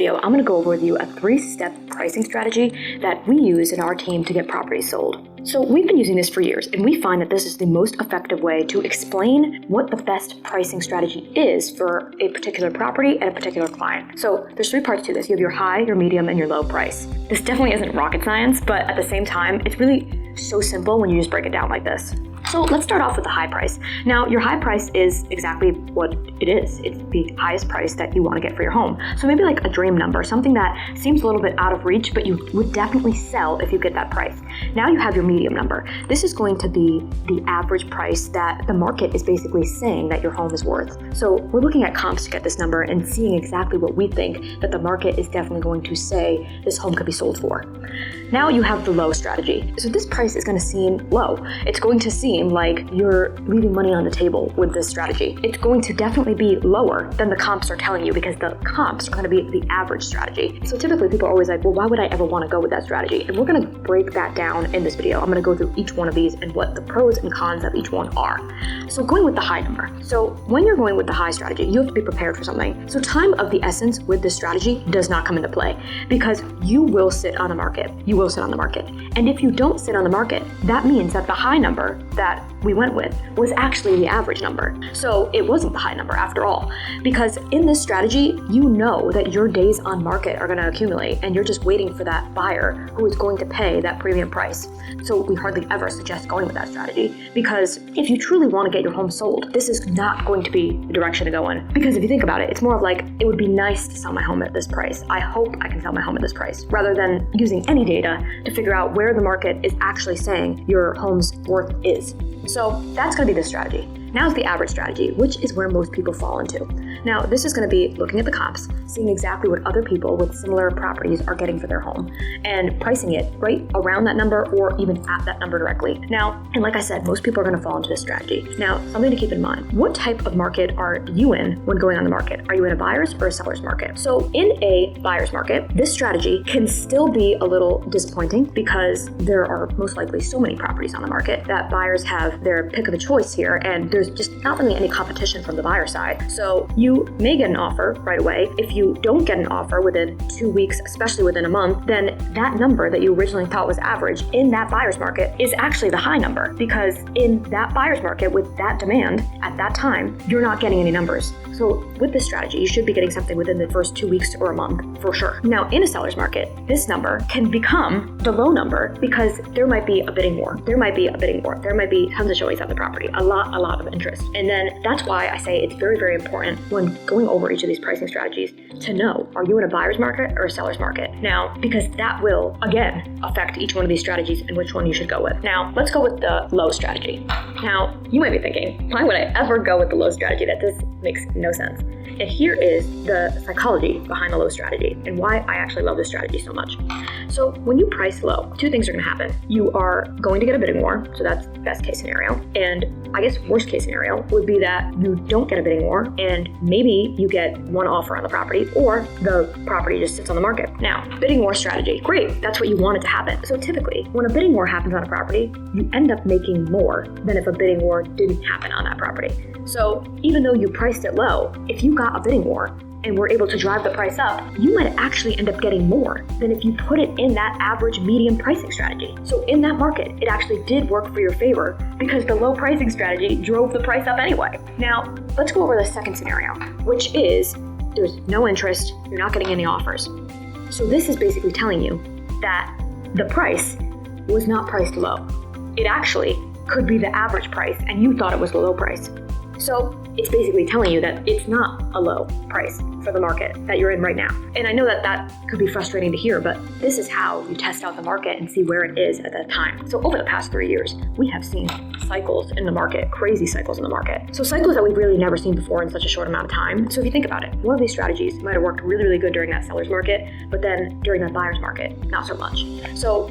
video, I'm going to go over with you a 3-step pricing strategy that we use in our team to get properties sold. So we've been using this for years, and we find that this is the most effective way to explain what the best pricing strategy is for a particular property and a particular client. So there's 3 parts to this. You have your high, your medium, and your low price. This definitely isn't rocket science, but at the same time, it's really so simple when you just break it down like this. So let's start off with the high price. Now, your high price is exactly what it is. It's the highest price that you want to get for your home. So maybe like a dream number, something that seems a little bit out of reach, but you would definitely sell if you get that price. Now you have your medium number. This is going to be the average price that the market is basically saying that your home is worth. So we're looking at comps to get this number and seeing exactly what we think that the market is definitely going to say this home could be sold for. Now you have the low strategy. So this price is going to seem low. It's going to seem like you're leaving money on the table with this strategy. It's going to definitely be lower than the comps are telling you because the comps are going to be the average strategy. So typically people are always like, well, why would I ever want to go with that strategy? And we're going to break that down in this video. I'm going to go through each one of these and what the pros and cons of each one are. So going with the high number. So when you're going with the high strategy, you have to be prepared for something. So time of the essence with this strategy does not come into play because you will sit on the market. You will sit on the market. And if you don't sit on the market, that means that the high number that we went with was actually the average number. So it wasn't the high number after all, because in this strategy, you know that your days on market are going to accumulate and you're just waiting for that buyer who is going to pay that premium price. So we hardly ever suggest going with that strategy because if you truly want to get your home sold, this is not going to be the direction to go in. Because if you think about it, it's more of like, it would be nice to sell my home at this price. I hope I can sell my home at this price, rather than using any data to figure out where the market is actually saying your home's worth is. So that's going to be the strategy. Now is the average strategy, which is where most people fall into. Now, this is going to be looking at the comps, seeing exactly what other people with similar properties are getting for their home, and pricing it right around that number or even at that number directly. Now, and like I said, most people are going to fall into this strategy. Now, something to keep in mind, what type of market are you in when going on the market? Are you in a buyer's or a seller's market? So in a buyer's market, this strategy can still be a little disappointing because there are most likely so many properties on the market that buyers have their pick of the choice here, and there's just not really any competition from the buyer side. So you may get an offer right away. If you don't get an offer within 2 weeks, especially within a month, then that number that you originally thought was average in that buyer's market is actually the high number, because in that buyer's market with that demand at that time, you're not getting any numbers. So with this strategy, you should be getting something within the first 2 weeks or a month for sure. Now in a seller's market, this number can become the low number because there might be a bidding war. There might be tons of showings on the property, a lot of interest. And then that's why I say it's very, very important when going over each of these pricing strategies to know, are you in a buyer's market or a seller's market? Now, because that will, again, affect each one of these strategies and which one you should go with. Now, let's go with the low strategy. Now, you might be thinking, why would I ever go with the low strategy? That just makes no sense. And here is the psychology behind the low strategy and why I actually love this strategy so much. So when you price low, 2 things are going to happen. You are going to get a bidding war, so that's best case scenario. And I guess worst case scenario would be that you don't get a bidding war and maybe you get one offer on the property or the property just sits on the market. Now, bidding war strategy, great, that's what you want it to happen. So typically, when a bidding war happens on a property, you end up making more than if a bidding war didn't happen on that property. So even though you priced it low, if you got a bidding war and were able to drive the price up, you might actually end up getting more than if you put it in that average medium pricing strategy. So in that market, it actually did work for your favor because the low pricing strategy drove the price up anyway. Now, let's go over the second scenario, which is there's no interest, you're not getting any offers. So this is basically telling you that the price was not priced low. It actually could be the average price and you thought it was the low price. So it's basically telling you that it's not a low price for the market that you're in right now. And I know that that could be frustrating to hear, but this is how you test out the market and see where it is at that time. So over the past 3 years, we have seen cycles in the market, crazy cycles in the market. So cycles that we've really never seen before in such a short amount of time. So if you think about it, one of these strategies might have worked really, really good during that seller's market, but then during that buyer's market, not so much. So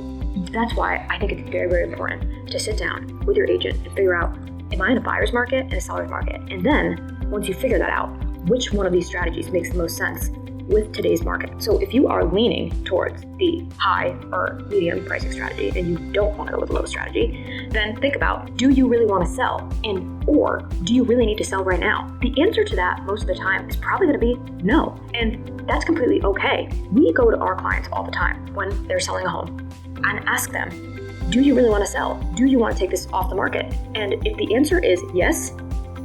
that's why I think it's very, very important to sit down with your agent and figure out, am I in a buyer's market and a seller's market? And then once you figure that out, which one of these strategies makes the most sense with today's market. So if you are leaning towards the high or medium pricing strategy and you don't want to go with the low strategy, then think about, do you really want to sell? Or do you really need to sell right now? The answer to that most of the time is probably going to be no. And that's completely okay. We go to our clients all the time when they're selling a home and ask them, do you really want to sell? Do you want to take this off the market? And if the answer is yes,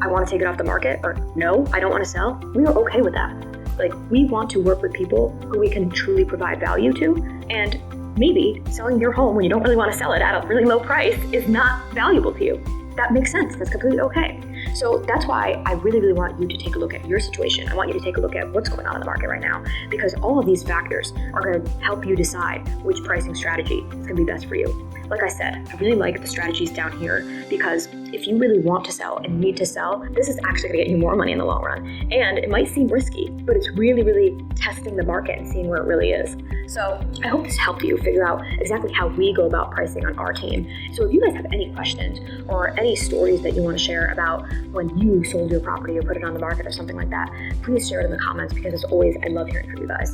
I want to take it off the market, or no, I don't want to sell, we are okay with that. Like, we want to work with people who we can truly provide value to, and maybe selling your home when you don't really want to sell it at a really low price is not valuable to you. That makes sense. That's completely okay. So that's why I really, really want you to take a look at your situation. I want you to take a look at what's going on in the market right now, because all of these factors are going to help you decide which pricing strategy is going to be best for you. Like I said, I really like the strategies down here, because if you really want to sell and need to sell, this is actually going to get you more money in the long run. And it might seem risky, but it's really, really testing the market and seeing where it really is. So I hope this helped you figure out exactly how we go about pricing on our team. So if you guys have any questions or any stories that you want to share about when you sold your property or put it on the market or something like that, please share it in the comments, because as always, I love hearing from you guys.